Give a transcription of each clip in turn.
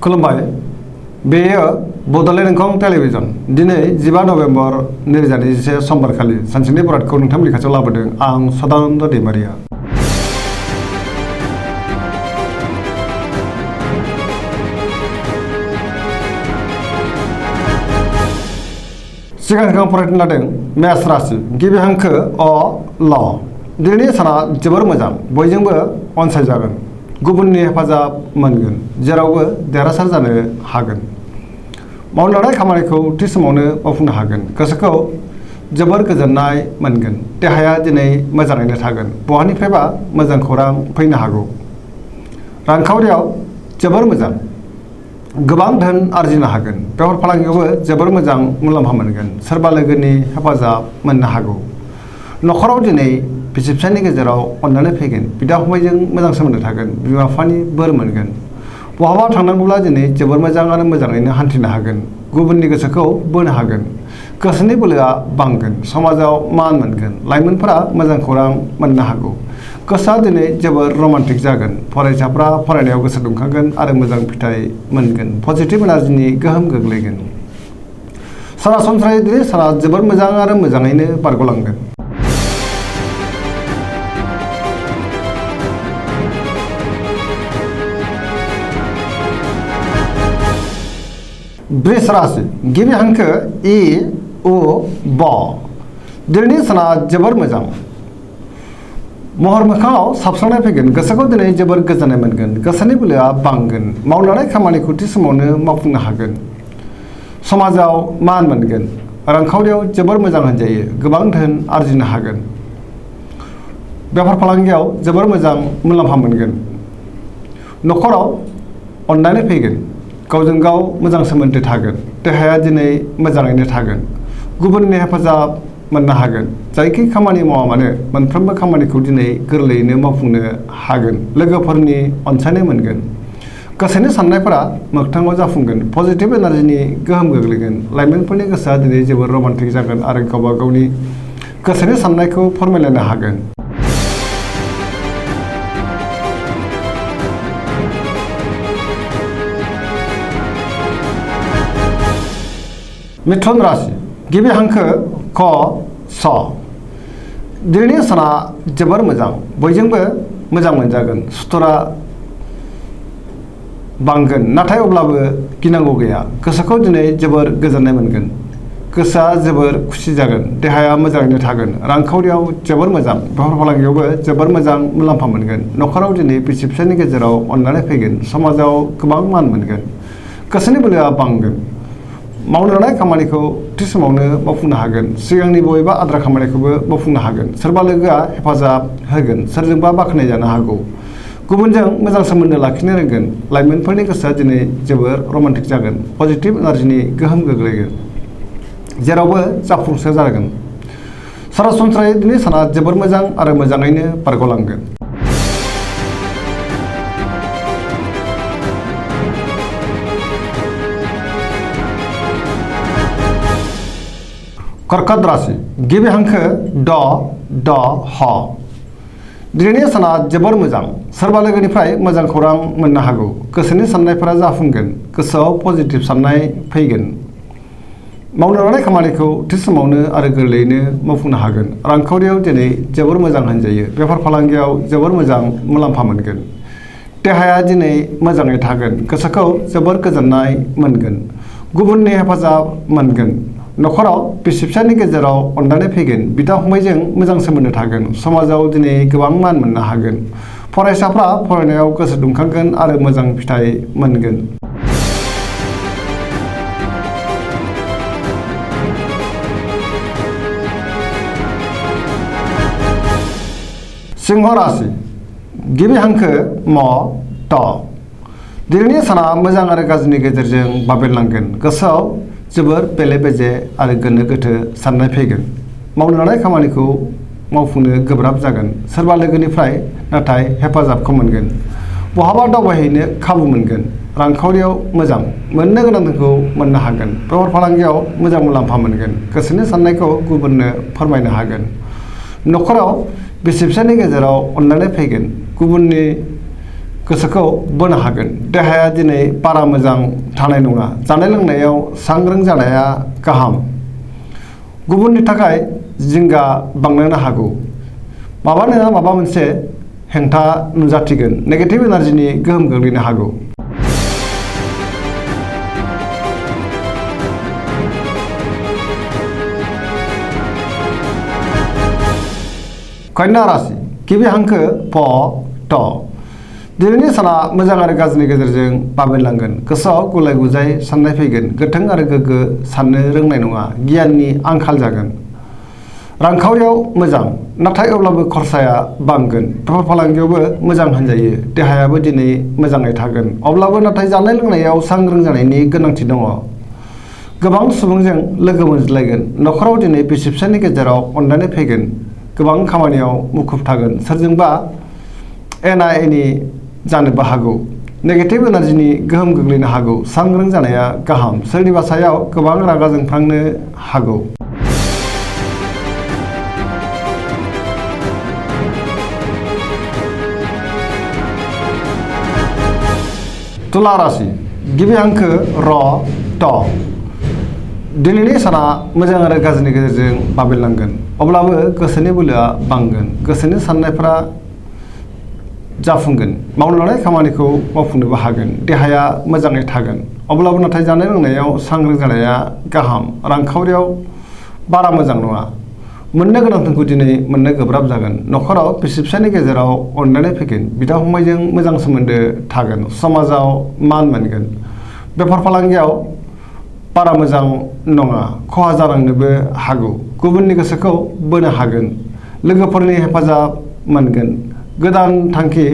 खुलुमबाय बेयो बड'लेण्ड इंखं टेलिभिजन दिनै 15 नभेम्बर 2021 समबारखालि सानसेनि बरादखौ नोंथांमोननि खाथियाव लाबोदों आं सदानन्द दैमारिया। सिगां फरायनो लादों मेष राशि गिबि हांखो अ ल दिनैनि साना जोबोर मोजां बयजोंबो अनसायजागोन गुबुननि हेफाजाब मोनगोन जेरावबो देरहासार जानो हागोन मावनो लानाय खामानिखौ थि समावनो मावफुंनो हागोन गोसोखौ जोबोर गोजोननाय मोनगोन देहाया दिनै मोजाङैनो थागोन बहानिफ्रायबा मोजां खौरां फैनो हागौ रांखावरियाव जोबोर मोजां गोबां धोन आरजिनो हागोन बेफार फालांगियावबो जोबोर मोजां मुलाम्फा मोनगोन सोरबा लोगोनि हेफाजाब मोननो हागौ न'खराव दिनै बिसि फिसायनि गेजेराव अननानै फैगोन बिदा फंबायजों मोजां सोमोन्दो थागोन बिमा बिफानि बोर मोनगोन बहाबा थांनांगौब्ला दिनै जोबोर मोजां आरो मोजाङैनो हान्थिनो हागोन गुबुननि गोसोखौ बोनो हागोन गोसोनि बोलोआ बांगोन समाजाव मान मोनगोन लाइमोनफोरा मोजां खौरां मोननो हागौ गोसोआ दिनै जोबोर रमान्टिक जागोन फरायसाफ्रा फरायनायाव गोसो दुंखांगोन आरो मोजां फिथाइ मोनगोन पजिटिभ एनार्जिनि गोहोम गोग्लैगोन सरासनस्रायै दिनै साना जोबोर मोजां आरो मोजाङैनो बारग'लांगोन। वृष राशि गिबि हांखो इ उ ब दिनैनि साना जोबोर मोजां महर मोखाङाव साबस्रांनाय फैगोन गोसोखौ दिनै जोबोर गोजोननाय मोनगोन गोसोनि बोलोआ बांगोन मावनो लानाय खामानिखौ थि समावनो मावफुंनो हागोन समाजाव मान मोनगोन रांखावरियाव जोबोर मोजां होनजायो गोबां धोन आरजिनो हागोन बेफार फालांगियाव जोबोर मोजां मुलाम्फा मोनगोन न'खराव अननानै फैगोन गावजों गाव मोजां सोमोन्दो थागोन देहाया दिनै मोजाङैनो थागोन गुबुननि हेफाजाब मोननो हागोन जायखि खामानि मावा मानो मोनफ्रोमबो खामानिखौ दिनै गोरलैयैनो मावफुंनो हागोन लोगोफोरनि अनसायनाय मोनगोन गोसोनि साननायफोरा मोगथाङाव जाफुंगोन पजिटिभ एनार्जिनि गोहोम गोग्लैगोन लाइमोनफोरनि गोसोआ दिनै जोबोर रमान्टिक जागोन आरो गावबा गावनि गोसोनि साननायखौ फोरमायलायनो हागोन। मिथुन राशि गिबि हांखो क स दिनैनि साना जोबोर मोजां बयजोंबो मोजां मोनजागोन सुथुरा बांगोन नाथाय अब्लाबो गिनांगौ गैया गोसोखौ दिनै जोबोर गोजोननाय मोनगोन गोसोआ जोबोर खुसि जागोन देहाया मोजाङैनो थागोन रांखावरियाव जोबोर मोजां बेफार फालांगियावबो जोबोर मोजां मुलाम्फा मोनगोन न'खराव दिनै बिसि फिसायनि गेजेराव अननानै फैगोन समाजाव गोबां मान मोनगोन गोसोनि बोलोआ बांगोन मावनो लानाय खामानिखौ थि समावनो मावफुंनो हागोन सिगांनि बबेबा आद्रा खामानिखौबो मावफुंनो हागोन सोरबा लोगोआ हेफाजाब होगोन सोरजोंबा बाख्नाय जानो हागौ गुबुनजों मोजां सोमोन्दो लाखिनो रोंगोन लाइमोनफोरनि गोसोआ दिनै जोबोर रमान्टिक जागोन पजिटिभ एनार्जिनि गोहोम गोग्लैगोन जेरावबो जाफुंसार जागोन सरासनस्रायै दिनै साना जोबोर मोजां आरो मोजाङैनो बारग'लांगोन। कर्कट राशि गिबि हांखो ड ड ह दिनैनि साना जोबोर मोजां सोरबा लोगोनिफ्राय मोजां खौरां मोननो हागौ गोसोनि साननायफोरा जाफुंगोन गोसोआव पजिटिभ साननाय फैगोन मावनो लानाय खामानिखौ थि समावनो आरो गोरलैयैनो मावफुंनो हागोन रांखावरियाव दिनै जोबोर मोजां होनजायो बेफार फालांगियाव जोबोर मोजां मुलाम्फा मोनगोन देहाया दिनै मोजाङै थागोन गोसोखौ जोबोर गोजोननाय मोनगोन गुबुननि हेफाजाब मोनगोन न'खराव बिसि फिसायनि गेजेराव अननानै फैगोन बिदा फंबायजों मोजां सोमोन्दो थागोन समाजाव दिनै गोबां मान मोननो हागोन फरायसाफ्रा फरायनायाव गोसो दुंखांगोन आरो मोजां फिथाइ मोनगोन। सिंह राशि गिबि हांखो म ट दिनैनि साना मोजां आरो गाज्रिनि गेजेरजों बाबेरलांगोन गोसोआव जोबोर बेले बेजे आरो गोनो गोथो साननाय फैगोन मावनो लानाय खामानिखौ मावफुंनो गोब्राब जागोन सोरबा लोगोनिफ्राय नाथाय हेफाजाबखौ मोनगोन बहाबा दावबायहैनो खाबु मोनगोन रांखावरियाव मोजां मोननो गोनांखौ मोननो हागोन बेफार फालांगियाव मोजां मुलाम्फा मोनगोन गोसोनि साननायखौ गुबुननो फोरमायनो हागोन न'खराव बिसि फिसायनि गेजेराव अननानै फैगोन गुबुननि गोसोखौ बोनो हागोन। देहाया दिनै बारा मोजां थानाय नङा। जानाय लोंनायाव सांग्रां जानाया गाहाम। गुबुननि थाखाय जिंगा बांनो हागौ। माबा नङा माबा मोनसे हेंथा नुजाथिगोन। नेगेटिभ एनार्जिनि गोहोम गोग्लैनो हागौ। कन्या राशि गिबि हांखो प ट। दिनैनि साना मोजां आरो गाज्रिनि गेजेरजों बाबेनलांगोन। गोसोआव गुलाय गुजाय साननाय फैगोन। गोथों आरो गोग्गो साननो रोंनाय नङा। गियाननि आंखाल जागोन। रांखावरियाव मोजां, नाथाय अब्लाबो खरसाया बांगोन। बेफार फालांगियावबो मोजां होनजायो। देहायाबो दिनै मोजाङै थागोन। अब्लाबो नाथाय जानाय लोंनायाव सांग्रां जानायनि गोनांथि दङ। गोबां सुबुंजों लोगो मोनज्लायगोन। न'खराव दिनै बिसि फिसायनि गेजेराव अनलायनाय फैगोन। गोबां खामानियाव मुखुब थागोन। सोरजोंबा एना एनि जानोबो हागौ। नेगेटिभ एनार्जिनि गोहोम गोग्लैनो हागौ। सांग्रां जानाया गाहाम। सोरनिबा सायाव गोबां रागा जोंफ्लांनो हागौ। तुला राशि गिबि हांखो र ट। दिनैनि साना मोजां आरो गाज्रिनि गेजेरजों बाबेनलांगोन। अब्लाबो गोसोनि बोलोआ बांगोन। गोसोनि साननायफ्रा जाफुंगोन। मावनो लानाय खामानिखौ मावफुंनोबो हागोन। देहाया मोजाङै थागोन। अब्लाबो नाथाय जानाय लोंनायाव सांग्रां जानाया गाहाम। रांखावरियाव बारा मोजां नङा। मोननो गोनांफोरखौ दिनै मोननो गोब्राब जागोन। न'खराव बिसि फिसायनि गेजेराव अनलायनाय फैगोन। बिदा फंबायजों मोजां सोमोन्दो थागोन। समाजाव मान मोनगोन। बेफार फालांगियाव बारा मोजां नङा। खहा जानांनोबो हागौ। गुबुननि गोसोखौ बोनो हागोन। लोगोफोरनि हेफाजाब मोनगोन। गोदान थांखि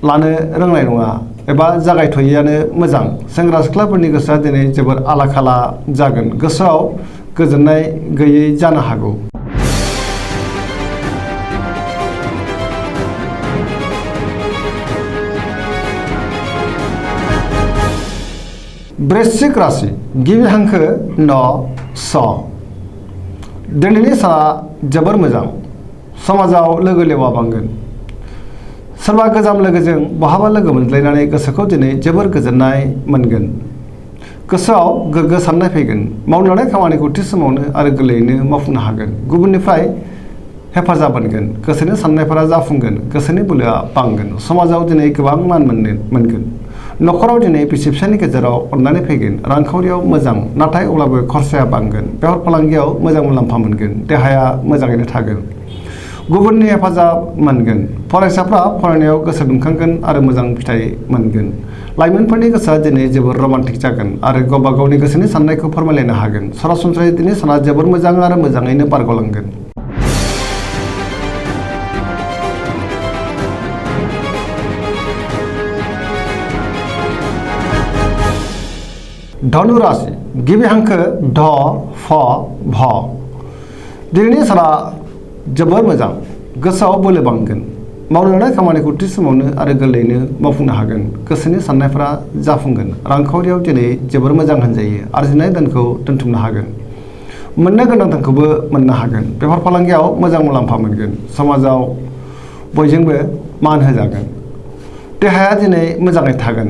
लानो रोंनाय नङा एबा जागायथ'यैआनो मोजां। सेंग्रा सिख्लाफोरनि गोसोआ दिनै जोबोर आला खाला जागोन। गोसोआव गोजोननाय गैयै जानो हागौ। वृश्चिक राशि गिबि हांखो न स। दिनैनि साना जोबोर मोजां। समाजाव लोगो लेवा बांगोन। सोरबा गोजाम लोगोजों बहाबा लोगो मोनज्लायनानै गोसोखौ दिनै जोबोर गोजोननाय मोनगोन। गोसोआव गोग्गो साननाय फैगोन। मावनो लानाय खामानिखौ थि समावनो आरो गोरलैयैनो मावफुंनो हागोन। गुबुननिफ्राय हेफाजाब मोनगोन। गोसोनि साननायफोरा जाफुंगोन। गोसोनि बोलोआ बांगोन। समाजाव दिनै गोबां मान मोनगोन। न'खराव दिनै बिसि फिसायनि गेजेराव अनलायनाय फैगोन। रांखावरियाव मोजां, नाथाय अब्लाबो खरसाया बांगोन। बेफार फालांगियाव मोजां मुलाम्फा मोनगोन। देहाया मोजाङैनो थागोन। गुबुननि हेफाजाब मोनगोन। फरायसाफ्रा फरायनायाव गोसो दुंखांगोन आरो मोजां फिथाइ मोनगोन। लाइमोनफोरनि गोसोआ दिनै जोबोर रमान्टिक जागोन आरो गावबा गावनि गोसोनि साननायखौ फोरमायलायनो हागोन। सरासनस्रायै दिनै साना जोबोर मोजां आरो मोजाङैनो बारग'लांगोन। धनु राशि गिबि हांखो ध फ भ। दिनैनि साना जोबोर मोजां। गोसोआव बोलो बांगोन। मावनो लानाय खामानिखौ थि समावनो आरो गोरलैयैनो मावफुंनो हागोन। गोसोनि साननायफ्रा जाफुंगोन। रांखावरियाव दिनै जोबोर मोजां होनजायो। आरजिनाय धोनखौ दोनथुमनो हागोन। मोननो गोनां धोनखौबो मोननो हागोन। बेफार फालांगियाव मोजां मुलाम्फा मोनगोन। समाजाव बयजोंबो मान होजागोन। देहाया दिनै मोजाङै थागोन।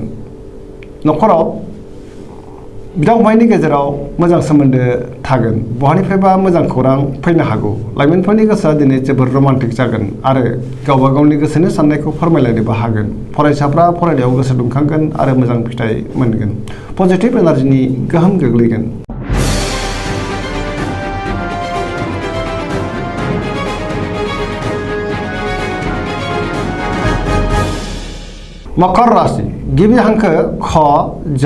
न'खराव बिदा फंबायनि गेजेराव मोजां सोमोन्दो थागोन। बहानिफ्रायबा मोजां खौरां फैनो हागौ। लाइमोनफोरनि गोसोआ दिनै जोबोर रमान्टिक जागोन आरो गावबा गावनि गोसोनि साननायखौ फोरमायलायनोबो हागोन। फरायसाफ्रा फरायनायाव गोसो दुंखांगोन आरो मोजां फिथाइ मोनगोन। पजिटिभ एनार्जिनि गोहोम गोग्लैगोन। मकर राशि गिबि हांखो ख ज।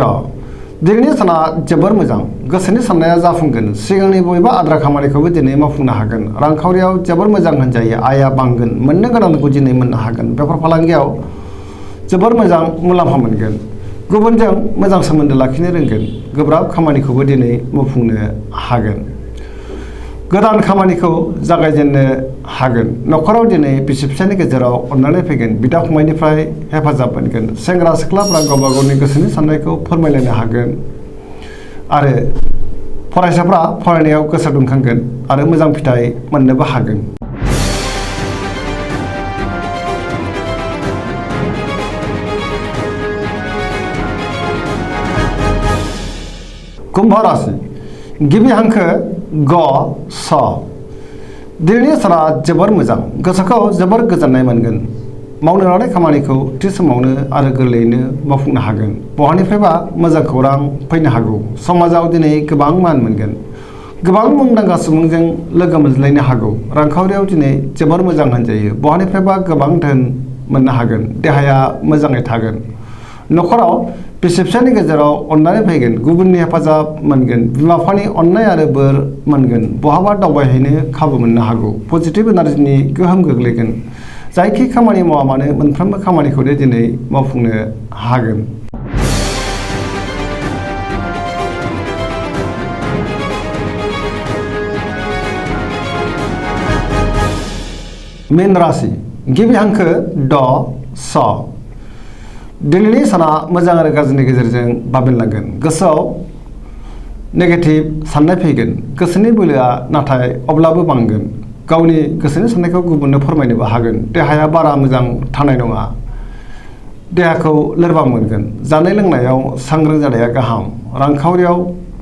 दिनैनि साना जोबोर मोजां। गोसोनि साननाया जाफुंगोन। सिगांनि बबेबा आद्रा खामानिखौबो दिनै मावफुंनो हागोन। रांखावरियाव जोबोर मोजां होनजायो। आयआ बांगोन। मोननो गोनांखौ दिनै मोननो हागोन। बेफार फालांगियाव जोबोर मोजां मुलाम्फा मोनगोन। गुबुनजों मोजां सोमोन्दो लाखिनो रोंगोन। गोब्राब खामानिखौबो दिनै मावफुंनो हागोन। गोदान खामानिखौ जागायजेननो हागोन। न'खराव दिनै बिसि फिसायनि गेजेराव अनलायनाय फैगोन। बिदा फंबायनिफ्राय हेफाजाब मोनगोन। सेंग्रा सिख्लाफ्रा गावबा गावनि गोसोनि साननायखौ फोरमायलायनो हागोन आरो फरायसाफ्रा फरायनायाव गोसो दुंखांगोन आरो मोजां फिथाइ मोननोबो हागोन। कुम्भ राशि गिबि हांखो ग स दिनैनि साना जोबोर मोजां गोसोखौ जोबोर गोजोननाय मोनगोन मावनो लानाय खामानिखौ थि समावनो आरो गोरलैयैनो मावफुंनो हागोन बहानिफ्रायबा मोजां खौरां फैनो हागौ समाजाव दिनै गोबां मान मोनगोन गोबां मुंदांखा सुबुंजों लोगो मोनज्लायनो हागौ रांखावरियाव दिनै जोबोर मोजां होनजायो बहानिफ्रायबा गोबां धोन मोननो हागोन देहाया मोजाङै थागोन न'खराव बिसि फिसायनि गेजेराव अननानै फैगोन गुबुननि हेफाजाब मोनगोन बिमा बिफानि अननाय आरो बोर मोनगोन बहाबा दावबायहैनो खाबु मोननो हागौ पजिटिभ एनार्जिनि गोहोम गोग्लैगोन जायखि खामानि मावा मानो मोनफ्रोमबो खामानिखौनो दिनै मावफुंनो हागोन मीन राशि गिबि हांखो ड स दिनैनि साना मोजां आरो गाज्रिनि गेजेरजों बाबेनलांगोन गोसोआव नेगेटिभ साननाय फैगोन गोसोनि बोलोआ नाथाय अब्लाबो बांगोन गावनि गोसोनि साननायखौ गुबुननो फोरमायनोबो हागोन देहाया बारा मोजां थानाय नङा देहाखौ लोरबां मोनगोन जानाय लोंनायाव सांग्रां जानाया गाहाम रांखावरियाव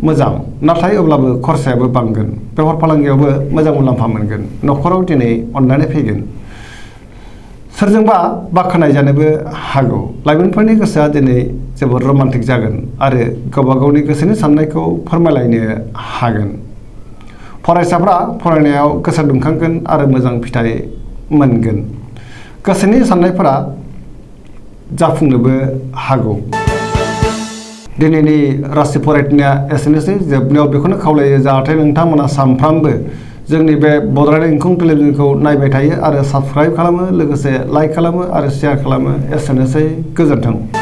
मोजां नाथाय अब्लाबो खरसायाबो बांगोन बेफार फालांगियावबो मोजां मुलाम्फा मोनगोन न'खराव दिनै अननानै फैगोन सोरजोंबा बाख्नाय जानोबो हागौ लाइमोनफोरनि गोसोआ दिनै जोबोद रमान्टिक जागोन आरो गावबा गावनि गोसोनि साननायखौ फोरमायलायनो हागोन फरायसाफ्रा फरायनायाव गोसो दुंखांगोन आरो मोजां फिथाइ मोनगोन गोसोनि साननायफोरा जाफुंनोबो हागौ दिनैनि राशि फरायनाया एसेनोसै जोबनायाव बेखौनो खावलायो जाहाथे नोंथांमोना सानफ्रामबो जोंनि बे बड'लेण्ड इंखं टेलिभिजनखौ नायबाय थायो आरो साबस्क्राइब खालामो लोगोसे लाइक खालामो आरो शेयार खालामो एसेनोसै गोजोन्थों।